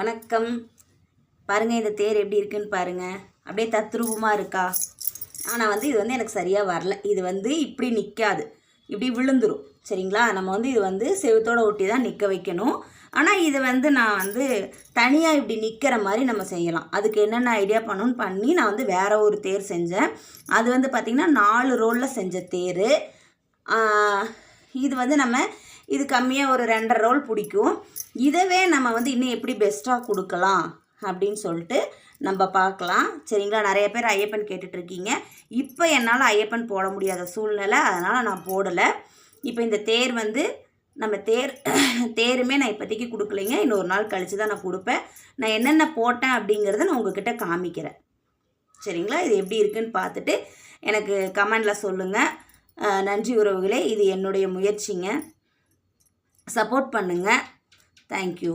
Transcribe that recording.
வணக்கம். பாருங்கள், இந்த தேர் எப்படி இருக்குன்னு பாருங்கள். அப்படியே தத்ரூபமாக இருக்கா? ஆனால் இது எனக்கு சரியாக வரல. இது இப்படி நிற்காது, இப்படி விழுந்துடும். சரிங்களா? நம்ம இது செவுத்தோடு ஒட்டி தான் நிற்க வைக்கணும். ஆனால் இது நான் தனியாக இப்படி நிற்கிற மாதிரி நம்ம செய்யலாம். அதுக்கு என்னென்ன ஐடியா பண்ணி நான் வேறு ஒரு தேர் செஞ்சேன். அது பார்த்திங்கன்னா 4 ரோலில் செஞ்ச தேர். இது நம்ம இது கம்மியாக ஒரு 2.5 ரோல் பிடிக்கும். இதவே நம்ம இன்னும் எப்படி பெஸ்ட்டாக கொடுக்கலாம் அப்படின்னு சொல்லிட்டு நம்ம பார்க்கலாம். சரிங்களா? நிறைய பேர் ஐயப்பன் கேட்டுட்ருக்கீங்க. இப்போ என்னால் ஐயப்பன் போட முடியாத சூழ்நிலை, அதனால் நான் போடலை. இப்போ இந்த தேர் நம்ம தேருமே நான் இப்போதைக்கு கொடுக்கலைங்க. இன்னொரு நாள் கழித்து தான் நான் கொடுப்பேன். நான் என்னென்ன போட்டேன் அப்படிங்கிறத நான் உங்ககிட்ட காமிக்கிறேன். சரிங்களா? இது எப்படி இருக்குன்னு பார்த்துட்டு எனக்கு கமெண்டில் சொல்லுங்கள். நன்றி உறவுகளே. இது என்னுடைய முயற்சிங்க. சப்போர்ட் பண்ணுங்கள். தேங்க்யூ.